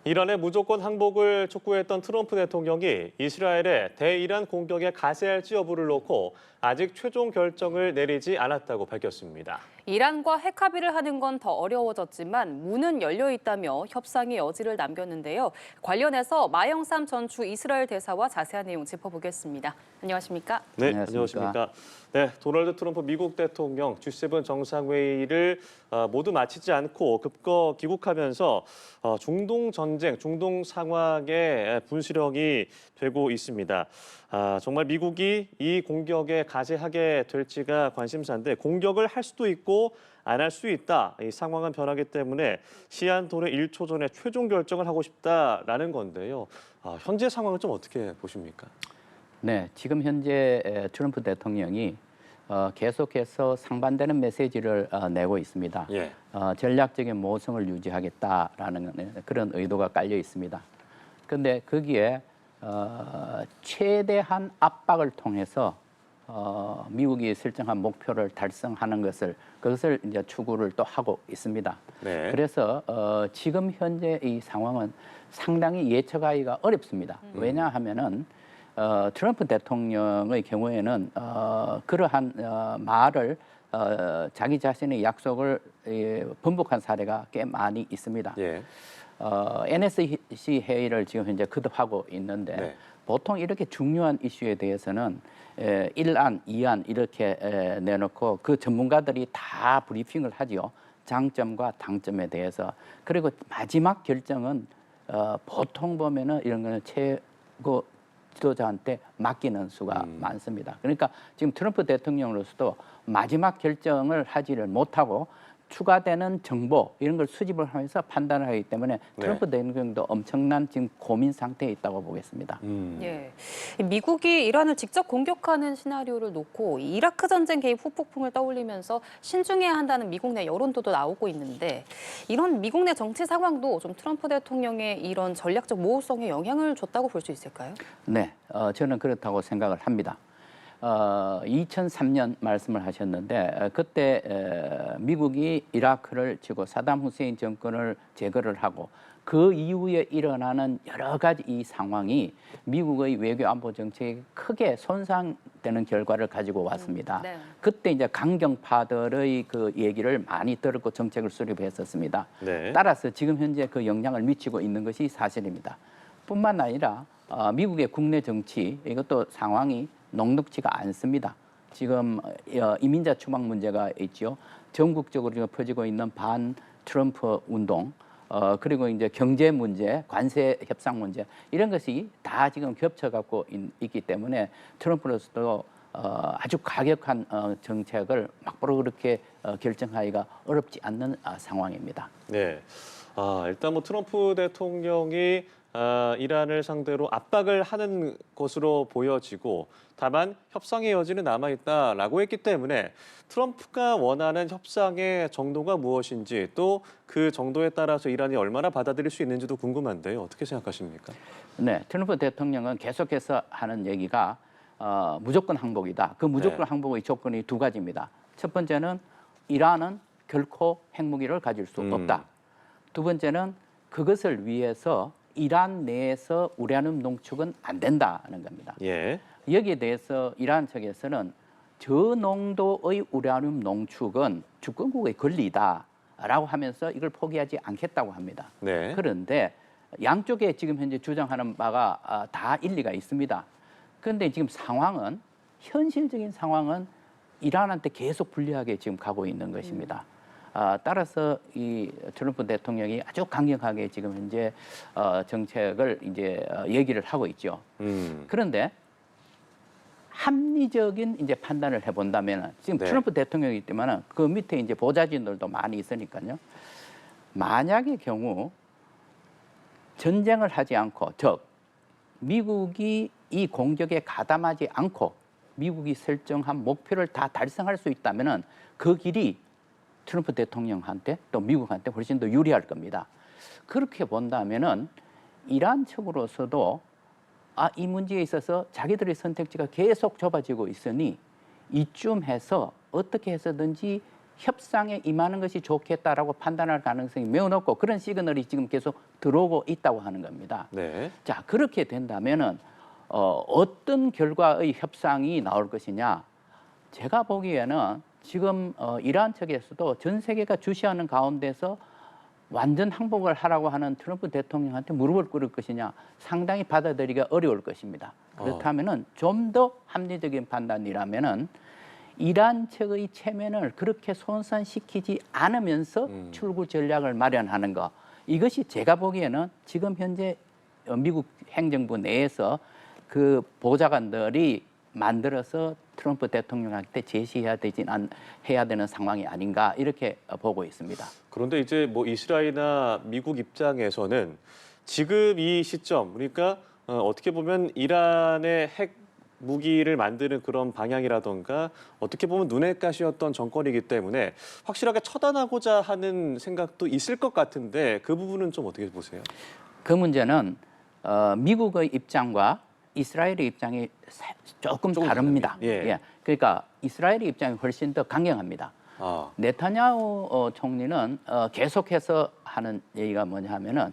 이란의 무조건 항복을 촉구했던 트럼프 대통령이 이스라엘의 대이란 공격에 가세할지 여부를 놓고 아직 최종 결정을 내리지 않았다고 밝혔습니다. 이란과 핵 합의를 하는 건 더 어려워졌지만 문은 열려 있다며 협상의 여지를 남겼는데요. 관련해서 마영삼 전 주 이스라엘 대사와 자세한 내용 짚어보겠습니다. 안녕하십니까? 네, 안녕하십니까. 안녕하십니까. 네, 도널드 트럼프 미국 대통령 G7 정상회의를 모두 마치지 않고 급거 귀국하면서 중동 전쟁, 중동 상황에 분수령이 되고 있습니다. 정말 미국이 이 공격에 가세하게 될지가 관심사인데 공격을 할 수도 있고 안 할 수 있다. 이 상황은 변하기 때문에 시한 도래 1초 전에 최종 결정을 하고 싶다라는 건데요. 현재 상황은 좀 어떻게 보십니까? 네, 지금 현재 트럼프 대통령이 계속해서 상반되는 메시지를 내고 있습니다. 예. 전략적인 모성을 유지하겠다라는 그런 의도가 깔려 있습니다. 그런데 거기에 최대한 압박을 통해서 미국이 설정한 목표를 달성하는 그것을 이제 추구를 또 하고 있습니다. 네. 그래서 지금 현재 이 상황은 상당히 예측하기가 어렵습니다. 왜냐하면은 트럼프 대통령의 경우에는 그러한 말을 자기 자신의 약속을 번복한 사례가 꽤 많이 있습니다. 예. NSC 회의를 지금 현재 거듭하고 있는데 네. 보통 이렇게 중요한 이슈에 대해서는 1안, 2안 이렇게 내놓고 그 전문가들이 다 브리핑을 하지요. 장점과 단점에 대해서. 그리고 마지막 결정은 보통 보면은 이런 거는 최고 지도자한테 맡기는 수가 많습니다. 그러니까 지금 트럼프 대통령으로서도 마지막 결정을 하지를 못하고 추가되는 정보 이런 걸 수집을 하면서 판단을 하기 때문에 트럼프 대통령도 엄청난 지금 고민 상태에 있다고 보겠습니다. 예. 미국이 이란을 직접 공격하는 시나리오를 놓고 이라크 전쟁 개입 후폭풍을 떠올리면서 신중해야 한다는 미국 내 여론도 나오고 있는데 이런 미국 내 정치 상황도 좀 트럼프 대통령의 이런 전략적 모호성에 영향을 줬다고 볼 수 있을까요? 네, 저는 그렇다고 생각을 합니다. 2003년 말씀을 하셨는데 그때 미국이 이라크를 치고 사담 후세인 정권을 제거를 하고 그 이후에 일어나는 여러 가지 이 상황이 미국의 외교 안보 정책에 크게 손상되는 결과를 가지고 왔습니다. 네. 그때 이제 강경파들의 그 얘기를 많이 들었고 정책을 수립했었습니다. 네. 따라서 지금 현재 그 영향을 미치고 있는 것이 사실입니다. 뿐만 아니라 미국의 국내 정치 이것도 상황이 녹록지가 않습니다. 지금 이민자 추방 문제가 있죠. 전국적으로 지금 퍼지고 있는 반 트럼프 운동, 그리고 이제 경제 문제, 관세 협상 문제 이런 것이 다 지금 겹쳐갖고 있기 때문에 트럼프로서도 아주 과격한 정책을 막바로 그렇게 결정하기가 어렵지 않는 상황입니다. 네. 일단 뭐 트럼프 대통령이 이란을 상대로 압박을 하는 것으로 보여지고 다만 협상의 여지는 남아있다라고 했기 때문에 트럼프가 원하는 협상의 정도가 무엇인지 또 그 정도에 따라서 이란이 얼마나 받아들일 수 있는지도 궁금한데요. 어떻게 생각하십니까? 네, 트럼프 대통령은 계속해서 하는 얘기가 무조건 항복이다. 그 무조건 네. 항복의 조건이 두 가지입니다. 첫 번째는 이란은 결코 핵무기를 가질 수 없다. 두 번째는 그것을 위해서 이란 내에서 우라늄 농축은 안 된다는 겁니다. 예. 여기에 대해서 이란 측에서는 저농도의 우라늄 농축은 주권국의 권리다라고 하면서 이걸 포기하지 않겠다고 합니다. 네. 그런데 양쪽에 지금 현재 주장하는 바가 다 일리가 있습니다. 그런데 지금 상황은 현실적인 상황은 이란한테 계속 불리하게 지금 가고 있는 것입니다. 따라서 이 트럼프 대통령이 아주 강력하게 지금 현재 정책을 이제 얘기를 하고 있죠. 그런데 합리적인 이제 판단을 해본다면 지금 네. 트럼프 대통령이기 때문에 그 밑에 이제 보좌진들도 많이 있으니까요. 만약의 경우 전쟁을 하지 않고 즉 미국이 이 공격에 가담하지 않고 미국이 설정한 목표를 다 달성할 수 있다면은 그 길이 트럼프 대통령한테 또 미국한테 훨씬 더 유리할 겁니다. 그렇게 본다면은 이란 측으로서도 이 문제에 있어서 자기들의 선택지가 계속 좁아지고 있으니 이쯤 해서 어떻게 해서든지 협상에 임하는 것이 좋겠다라고 판단할 가능성이 매우 높고 그런 시그널이 지금 계속 들어오고 있다고 하는 겁니다. 네. 자, 그렇게 된다면은 어떤 결과의 협상이 나올 것이냐? 제가 보기에는 지금 이러한 측에서도 전 세계가 주시하는 가운데서 완전 항복을 하라고 하는 트럼프 대통령한테 무릎을 꿇을 것이냐 상당히 받아들이기가 어려울 것입니다. 그렇다면은 좀 더 합리적인 판단이라면은 이란 측의 체면을 그렇게 손상시키지 않으면서 출구 전략을 마련하는 것 이것이 제가 보기에는 지금 현재 미국 행정부 내에서 그 보좌관들이 만들어서 트럼프 대통령한테 제시해야 해야 되는 상황이 아닌가 이렇게 보고 있습니다. 그런데 이제 뭐 이스라엘이나 미국 입장에서는 지금 이 시점, 그러니까 어떻게 보면 이란의 핵 무기를 만드는 그런 방향이라던가 어떻게 보면 눈엣 가시였던 정권이기 때문에 확실하게 처단하고자 하는 생각도 있을 것 같은데 그 부분은 좀 어떻게 보세요? 그 문제는 미국의 입장과 이스라엘의 입장이 조금 다릅니다. 예. 그러니까 이스라엘의 입장이 훨씬 더 강경합니다. 아, 네타냐후 총리는 계속해서 하는 얘기가 뭐냐 하면은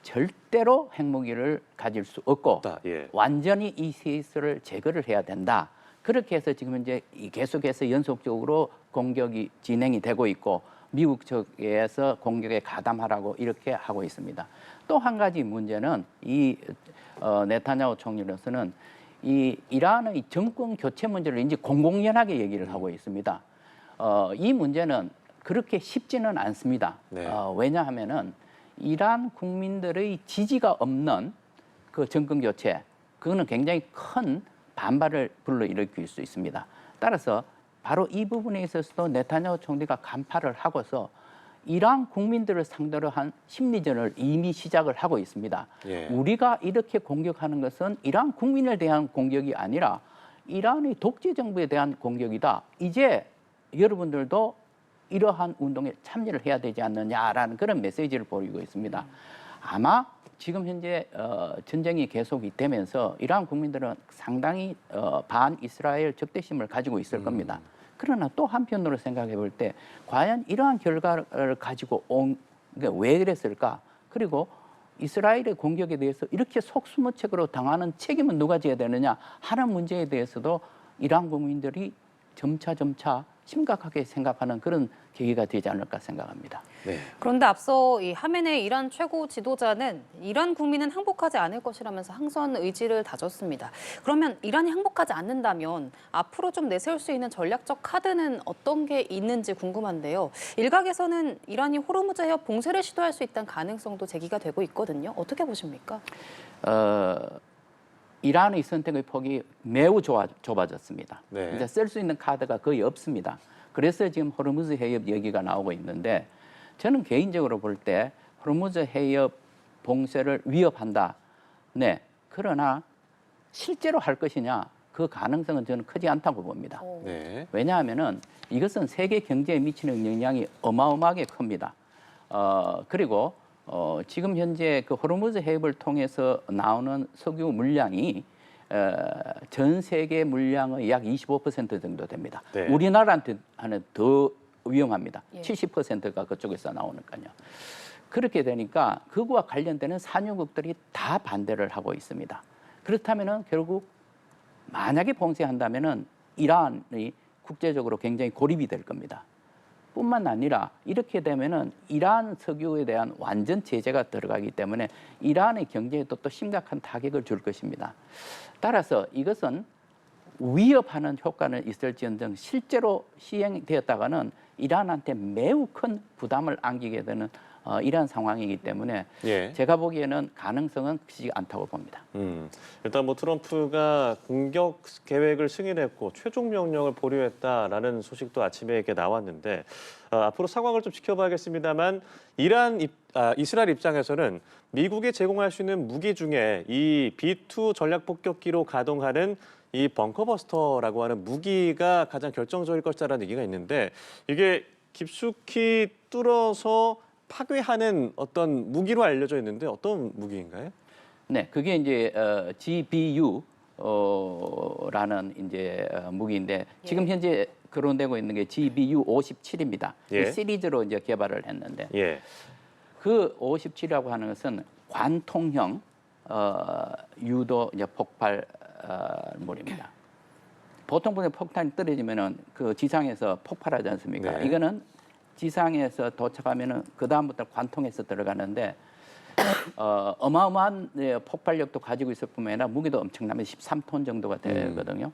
절대로 핵무기를 가질 수 없고 없다. 예. 완전히 ISIS를 제거를 해야 된다. 그렇게 해서 지금 이제 계속해서 연속적으로 공격이 진행이 되고 있고 미국 측에서 공격에 가담하라고 이렇게 하고 있습니다. 또 한 가지 문제는 이 네타냐후 총리로서는 이 이란의 정권 교체 문제를 이제 공공연하게 얘기를 하고 있습니다. 이 문제는 그렇게 쉽지는 않습니다. 네. 왜냐하면은 이란 국민들의 지지가 없는 그 정권 교체, 그거는 굉장히 큰 반발을 불러일으킬 수 있습니다. 따라서 바로 이 부분에 있어서도 네타냐후 총리가 간파를 하고서 이란 국민들을 상대로 한 심리전을 이미 시작을 하고 있습니다. 예. 우리가 이렇게 공격하는 것은 이란 국민에 대한 공격이 아니라 이란의 독재 정부에 대한 공격이다. 이제 여러분들도 이러한 운동에 참여를 해야 되지 않느냐라는 그런 메시지를 보이고 있습니다. 아마 지금 현재 전쟁이 계속이 되면서 이란 국민들은 상당히 반 이스라엘 적대심을 가지고 있을 겁니다. 그러나 또 한편으로 생각해 볼 때 과연 이러한 결과를 가지고 그러니까 왜 그랬을까? 그리고 이스라엘의 공격에 대해서 이렇게 속수무책으로 당하는 책임은 누가 져야 되느냐 하는 문제에 대해서도 이란 국민들이 점차 심각하게 생각하는 그런 계기가 되지 않을까 생각합니다. 네. 그런데 앞서 이 하메네이 이란 최고 지도자는 이란 국민은 항복하지 않을 것이라면서 항선 의지를 다졌습니다. 그러면 이란이 항복하지 않는다면 앞으로 좀 내세울 수 있는 전략적 카드는 어떤 게 있는지 궁금한데요. 일각에서는 이란이 호르무즈 해협 봉쇄를 시도할 수 있다는 가능성도 제기가 되고 있거든요. 어떻게 보십니까? 이란의 선택의 폭이 매우 좁아졌습니다. 네. 이제 쓸 수 있는 카드가 거의 없습니다. 그래서 지금 호르무즈 해협 얘기가 나오고 있는데 저는 개인적으로 볼 때 호르무즈 해협 봉쇄를 위협한다. 네. 그러나 실제로 할 것이냐 그 가능성은 저는 크지 않다고 봅니다. 네. 왜냐하면은 이것은 세계 경제에 미치는 영향이 어마어마하게 큽니다. 그리고 지금 현재 그 호르무즈 해협을 통해서 나오는 석유 물량이 전 세계 물량의 약 25% 정도 됩니다. 네. 우리나라한테는 더 위험합니다. 예. 70%가 그쪽에서 나오니까요. 그렇게 되니까 그거와 관련되는 산유국들이 다 반대를 하고 있습니다. 그렇다면은 결국 만약에 봉쇄한다면은 이란이 국제적으로 굉장히 고립이 될 겁니다. 뿐만 아니라 이렇게 되면은 이란 석유에 대한 완전 제재가 들어가기 때문에 이란의 경제에도 또 심각한 타격을 줄 것입니다. 따라서 이것은 위협하는 효과는 있을지언정 실제로 시행되었다가는 이란한테 매우 큰 부담을 안기게 되는 이러한 상황이기 때문에 예. 제가 보기에는 가능성은 크지 않다고 봅니다. 일단 뭐 트럼프가 공격 계획을 승인했고 최종 명령을 보류했다라는 소식도 아침에 이렇게 나왔는데 앞으로 상황을 좀 지켜봐야겠습니다만 이스라엘 입장에서는 미국이 제공할 수 있는 무기 중에 이 B2 전략 폭격기로 가동하는 이 벙커버스터라고 하는 무기가 가장 결정적일 것이다라는 얘기가 있는데 이게 깊숙이 뚫어서 파괴하는 어떤 무기로 알려져 있는데 어떤 무기인가요? 네, 그게 이제 GBU 라는 이제 무기인데 지금 현재 거론되고 있는 게 GBU-57입니다. 예. 이 시리즈로 이제 개발을 했는데 예. 그 57이라고 하는 것은 관통형 유도 이제 폭발물입니다. 보통 분의 폭탄이 떨어지면은 그 지상에서 폭발하지 않습니까? 네. 이거는 지상에서 도착하면은 그 다음부터 관통해서 들어가는데 어마어마한 폭발력도 가지고 있을 뿐만 아니라 무게도 엄청나면 13톤 정도가 되거든요.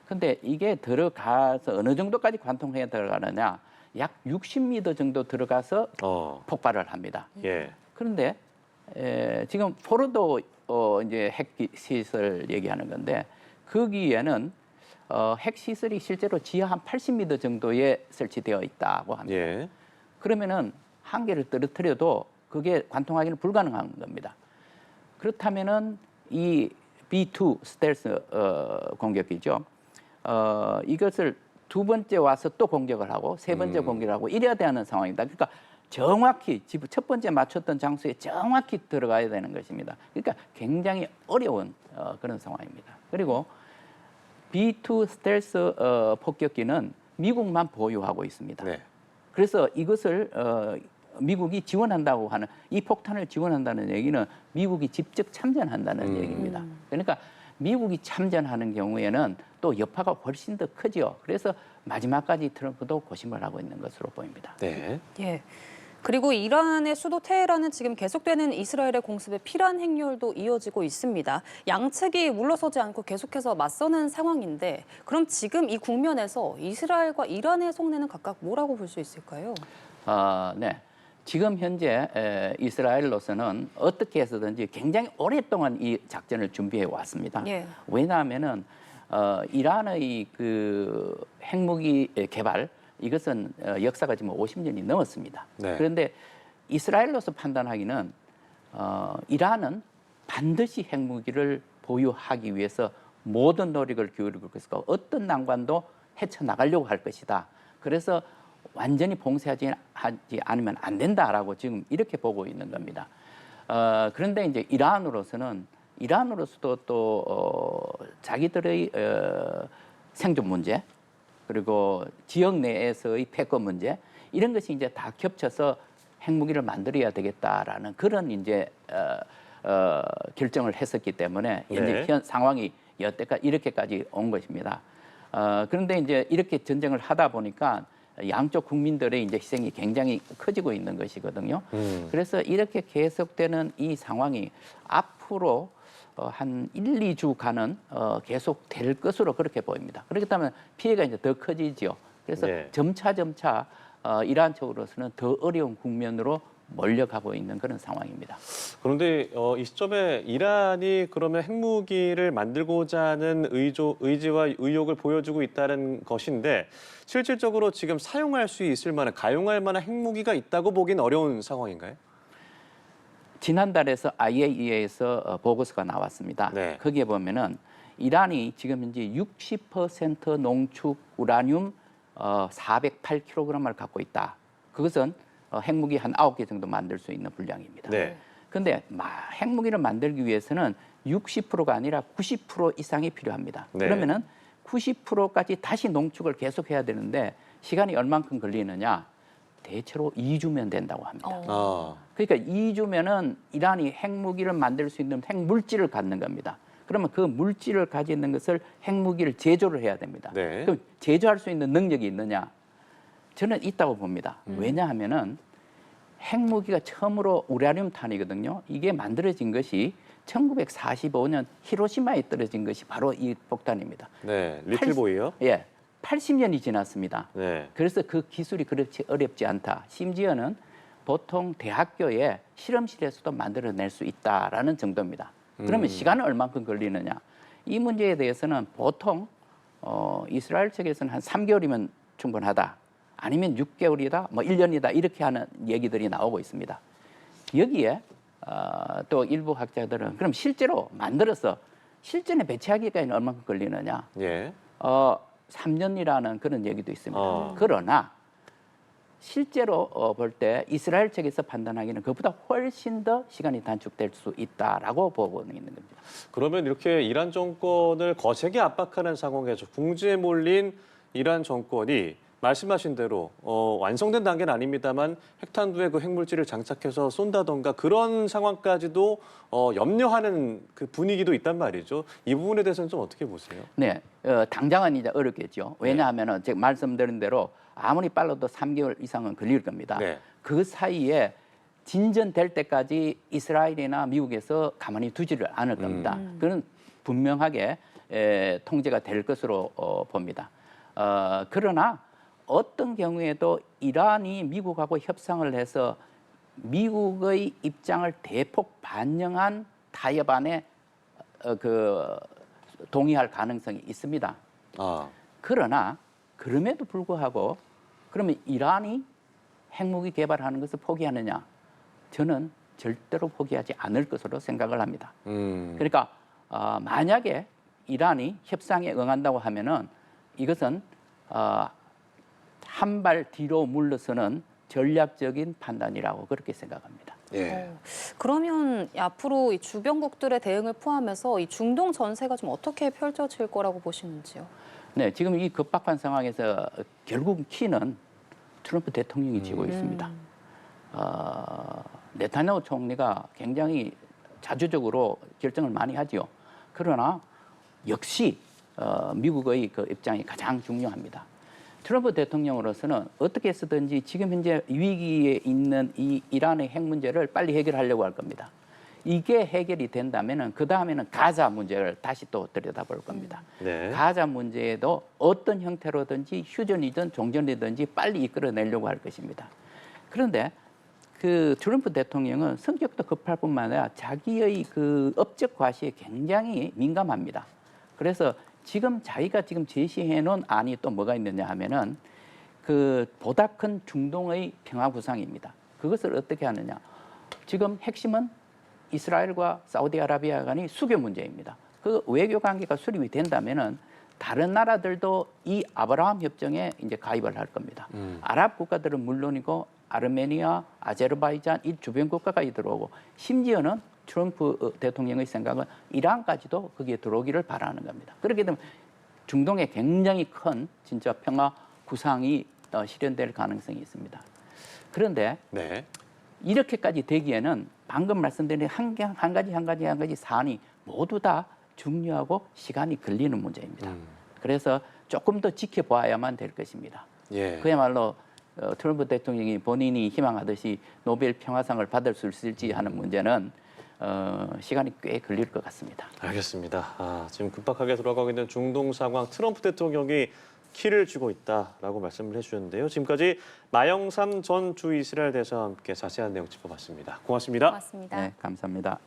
근데 이게 들어가서 어느 정도까지 관통해 들어가느냐? 약 60m 정도 들어가서 폭발을 합니다. 예. 그런데 지금 포르도 이제 핵 시설 얘기하는 건데 거기에는 핵 시설이 실제로 지하 한 80m 정도에 설치되어 있다고 합니다. 예. 그러면은 한 개를 떨어뜨려도 그게 관통하기는 불가능한 겁니다. 그렇다면은 이 B2 스텔스 공격기죠. 이것을 두 번째 와서 또 공격을 하고 세 번째 공격을 하고 이래야 되는 상황입니다. 그러니까 정확히 첫 번째 맞췄던 장소에 정확히 들어가야 되는 것입니다. 그러니까 굉장히 어려운 그런 상황입니다. 그리고 B2 스텔스 폭격기는 미국만 보유하고 있습니다. 네. 그래서 이것을 미국이 지원한다고 하는 이 폭탄을 지원한다는 얘기는 미국이 직접 참전한다는 얘기입니다. 그러니까 미국이 참전하는 경우에는 또 여파가 훨씬 더 크죠. 그래서 마지막까지 트럼프도 고심을 하고 있는 것으로 보입니다. 네. 예. 그리고 이란의 수도 테헤란은 지금 계속되는 이스라엘의 공습에 피란 행렬도 이어지고 있습니다. 양측이 물러서지 않고 계속해서 맞서는 상황인데 그럼 지금 이 국면에서 이스라엘과 이란의 속내는 각각 뭐라고 볼 수 있을까요? 네. 지금 현재 이스라엘로서는 어떻게 해서든지 굉장히 오랫동안 이 작전을 준비해 왔습니다. 예. 왜냐하면은 이란의 그 핵무기 개발 이것은 역사가 지금 50년이 넘었습니다. 네. 그런데 이스라엘로서 판단하기는 이란은 반드시 핵무기를 보유하기 위해서 모든 노력을 기울이고 있고 어떤 난관도 헤쳐나가려고 할 것이다. 그래서 완전히 봉쇄하지 않으면 안 된다라고 지금 이렇게 보고 있는 겁니다. 그런데 이제 이란으로서도 또 자기들의 생존 문제 그리고 지역 내에서의 패권 문제 이런 것이 이제 다 겹쳐서 핵무기를 만들어야 되겠다라는 그런 이제 결정을 했었기 때문에 현재 네. 현 상황이 여태까지 이렇게까지 온 것입니다. 그런데 이제 이렇게 전쟁을 하다 보니까 양쪽 국민들의 이제 희생이 굉장히 커지고 있는 것이거든요. 그래서 이렇게 계속되는 이 상황이 앞으로 한 1, 2주간은 계속 될 것으로 그렇게 보입니다. 그렇다면 피해가 이제 더 커지죠. 그래서 네. 점차 이란 쪽으로서는 더 어려운 국면으로 몰려가고 있는 그런 상황입니다. 그런데 이 시점에 이란이 그러면 핵무기를 만들고자 하는 의지와 의욕을 보여주고 있다는 것인데 실질적으로 지금 사용할 수 있을 만한, 가용할 만한 핵무기가 있다고 보기는 어려운 상황인가요? 지난달에서 IAEA에서 보고서가 나왔습니다. 네. 거기에 보면은 이란이 지금 현재 60% 농축 우라늄 408kg을 갖고 있다. 그것은 핵무기 한 9개 정도 만들 수 있는 분량입니다. 네. 그런데 핵무기를 만들기 위해서는 60%가 아니라 90% 이상이 필요합니다. 네. 그러면은 90%까지 다시 농축을 계속해야 되는데 시간이 얼만큼 걸리느냐? 대체로 2주면 된다고 합니다. 그러니까 2주면은 이란이 핵무기를 만들 수 있는 핵물질을 갖는 겁니다. 그러면 그 물질을 가지는 것을 핵무기를 제조를 해야 됩니다. 네. 그럼 제조할 수 있는 능력이 있느냐? 저는 있다고 봅니다. 왜냐하면은 핵무기가 처음으로 우라늄탄이거든요. 이게 만들어진 것이 1945년 히로시마에 떨어진 것이 바로 이 폭탄입니다. 네. 리틀보이요? 예, 80년이 지났습니다. 네. 그래서 그 기술이 그렇게 어렵지 않다. 심지어는 보통 대학교에 실험실에서도 만들어낼 수 있다라는 정도입니다. 그러면 시간은 얼만큼 걸리느냐? 이 문제에 대해서는 보통 이스라엘 측에서는 한 3개월이면 충분하다. 아니면 6개월이다, 뭐 1년이다 이렇게 하는 얘기들이 나오고 있습니다. 여기에 또 일부 학자들은 그럼 실제로 만들어서 실전에 배치하기까지는 얼마큼 걸리느냐? 예. 3년이라는 그런 얘기도 있습니다. 그러나 실제로 볼 때 이스라엘 측에서 판단하기는 그보다 훨씬 더 시간이 단축될 수 있다라고 보고 있는 겁니다. 그러면 이렇게 이란 정권을 거세게 압박하는 상황에서 궁지에 몰린 이란 정권이 말씀하신 대로 완성된 단계는 아닙니다만 핵탄두에 그 핵물질을 장착해서 쏜다던가 그런 상황까지도 염려하는 그 분위기도 있단 말이죠. 이 부분에 대해서는 좀 어떻게 보세요? 네, 당장은 이제 어렵겠죠. 왜냐하면은 제가 말씀드린 대로 아무리 빨라도 3개월 이상은 걸릴 겁니다. 네. 그 사이에 진전될 때까지 이스라엘이나 미국에서 가만히 두지를 않을 겁니다. 그건 분명하게 통제가 될 것으로 봅니다. 그러나 어떤 경우에도 이란이 미국하고 협상을 해서 미국의 입장을 대폭 반영한 타협안에 동의할 가능성이 있습니다. 아, 그러나 그럼에도 불구하고 그러면 이란이 핵무기 개발하는 것을 포기하느냐? 저는 절대로 포기하지 않을 것으로 생각을 합니다. 그러니까 만약에 이란이 협상에 응한다고 하면은 이것은 한 발 뒤로 물러서는 전략적인 판단이라고 그렇게 생각합니다. 예. 그러면 앞으로 이 주변국들의 대응을 포함해서 이 중동 전세가 좀 어떻게 펼쳐질 거라고 보시는지요? 네, 지금 이 급박한 상황에서 결국 키는 트럼프 대통령이 쥐고 있습니다. 네타냐후 총리가 굉장히 자주적으로 결정을 많이 하지요. 그러나 역시 미국의 그 입장이 가장 중요합니다. 트럼프 대통령으로서는 어떻게 해서든지 지금 현재 위기에 있는 이 이란의 핵 문제를 빨리 해결하려고 할 겁니다. 이게 해결이 된다면은 그 다음에는 가자 문제를 다시 또 들여다볼 겁니다. 네. 가자 문제에도 어떤 형태로든지 휴전이든 종전이든지 빨리 이끌어내려고 할 것입니다. 그런데 그 트럼프 대통령은 성격도 급할 뿐만 아니라 자기의 그 업적 과시에 굉장히 민감합니다. 그래서 지금 자기가 지금 제시해 놓은 안이 또 뭐가 있느냐 하면은 그 보다 큰 중동의 평화 구상입니다. 그것을 어떻게 하느냐? 지금 핵심은 이스라엘과 사우디아라비아 간의 수교 문제입니다. 그 외교 관계가 수립이 된다면은 다른 나라들도 이 아브라함 협정에 이제 가입을 할 겁니다. 아랍 국가들은 물론이고 아르메니아, 아제르바이잔 이 주변 국가까지 들어오고 심지어는 트럼프 대통령의 생각은 이란까지도 거기에 들어오기를 바라는 겁니다. 그렇게 되면 중동에 굉장히 큰 진짜 평화 구상이 실현될 가능성이 있습니다. 그런데 네. 이렇게까지 되기에는 방금 말씀드린 한 가지 사안이 모두 다 중요하고 시간이 걸리는 문제입니다. 그래서 조금 더 지켜봐야만 될 것입니다. 예. 그야말로 트럼프 대통령이 본인이 희망하듯이 노벨 평화상을 받을 수 있을지 하는 문제는 시간이 꽤 걸릴 것 같습니다. 알겠습니다. 지금 급박하게 돌아가고 있는 중동 상황 트럼프 대통령이 키를 쥐고 있다라고 말씀을 해주셨는데요. 지금까지 마영삼 전 주 이스라엘 대사와 함께 자세한 내용 짚어봤습니다. 고맙습니다. 고맙습니다. 네, 감사합니다.